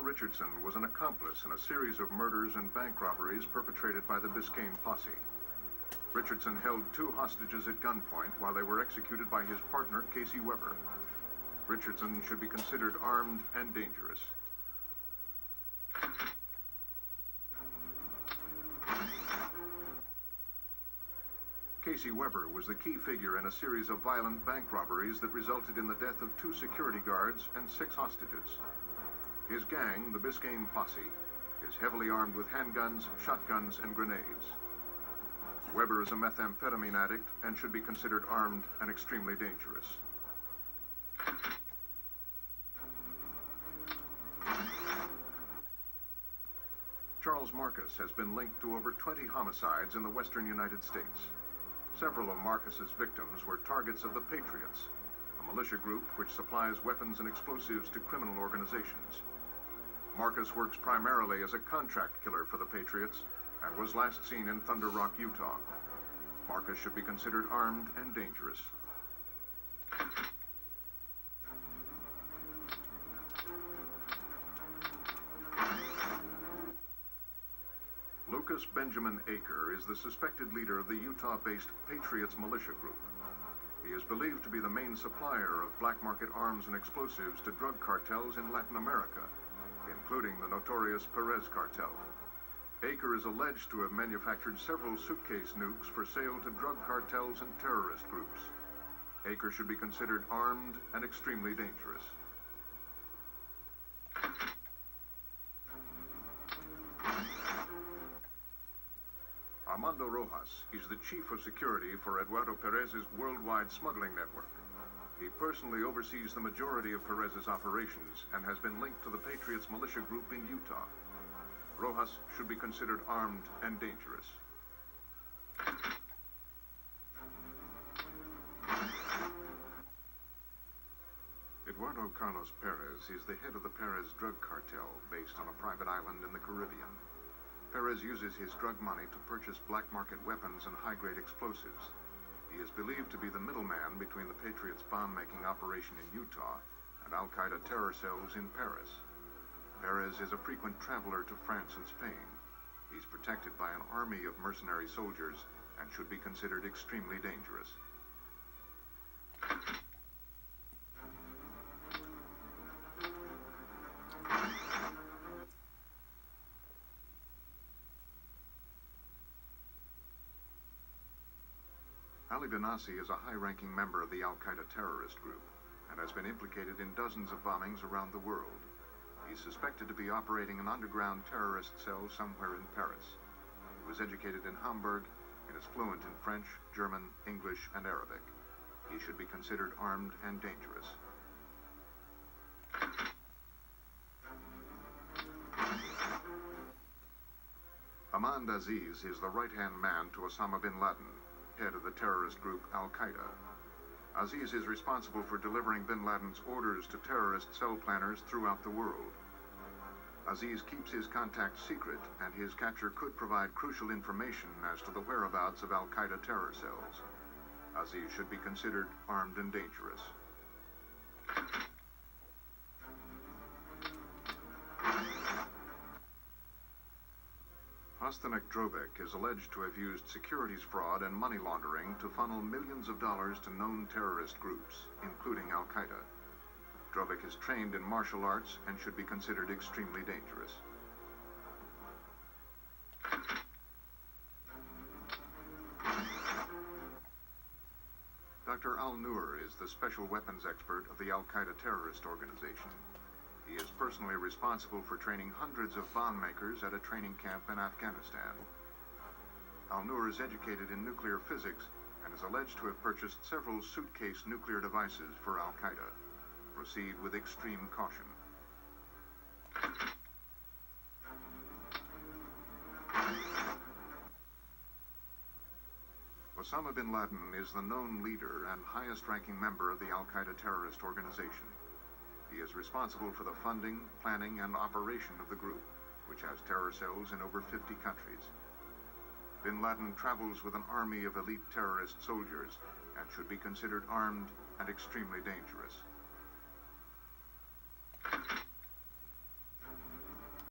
Richardson was an accomplice in a series of murders and bank robberies perpetrated by the Biscayne posse. Richardson held 2 hostages at gunpoint while they were executed by his partner, Casey Weber. Richardson should be considered armed and dangerous. Casey Weber was the key figure in a series of violent bank robberies that resulted in the death of 2 security guards and 6 hostages. His gang, the Biscayne posse, is heavily armed with handguns, shotguns, and grenades. Weber is a methamphetamine addict and should be considered armed and extremely dangerous. Charles Marcus has been linked to over 20 homicides in the western United States. Several of Marcus's victims were targets of the Patriots, a militia group which supplies weapons and explosives to criminal organizations. Marcus works primarily as a contract killer for the Patriots and was last seen in Thunder Rock, Utah. Marcus should be considered armed and dangerous. Lucas Benjamin Aker is the suspected leader of the Utah-based Patriots militia group. He is believed to be the main supplier of black market arms and explosives to drug cartels in Latin America, including the notorious Perez cartel. Aker is alleged to have manufactured several suitcase nukes for sale to drug cartels and terrorist groups. Aker should be considered armed and extremely dangerous. Armando Rojas is the chief of security for Eduardo Perez's worldwide smuggling network. He personally oversees the majority of Perez's operations and has been linked to the Patriots militia group in Utah. Rojas should be considered armed and dangerous. Eduardo Carlos Perez is the head of the Perez drug cartel based on a private island in the Caribbean. Perez uses his drug money to purchase black market weapons and high-grade explosives. He is believed to be the middleman between the Patriots' bomb-making operation in Utah and Al-Qaeda terror cells in Paris. Perez is a frequent traveler to France and Spain. He's protected by an army of mercenary soldiers and should be considered extremely dangerous. Ali Benassi is a high-ranking member of the Al-Qaeda terrorist group and has been implicated in dozens of bombings around the world. He's suspected to be operating an underground terrorist cell somewhere in Paris. He was educated in Hamburg and is fluent in French, German, English, and Arabic. He should be considered armed and dangerous. Ahmad Aziz is the right-hand man to Osama bin Laden, head of the terrorist group Al-Qaeda. Aziz is responsible for delivering bin Laden's orders to terrorist cell planners throughout the world. Aziz keeps his contacts secret, and his capture could provide crucial information as to the whereabouts of Al-Qaeda terror cells. Aziz should be considered armed and dangerous. Hostanek Drobek is alleged to have used securities fraud and money laundering to funnel millions of dollars to known terrorist groups, including Al-Qaeda. Drobek is trained in martial arts and should be considered extremely dangerous. Dr. Al-Nur is the special weapons expert of the Al-Qaeda terrorist organization. He is personally responsible for training hundreds of bomb makers at a training camp in Afghanistan. Al-Nur is educated in nuclear physics and is alleged to have purchased several suitcase nuclear devices for Al-Qaeda. Proceed with extreme caution. Osama bin Laden is the known leader and highest-ranking member of the Al-Qaeda terrorist organization. He is responsible for the funding, planning, and operation of the group, which has terror cells in over 50 countries. Bin Laden travels with an army of elite terrorist soldiers and should be considered armed and extremely dangerous.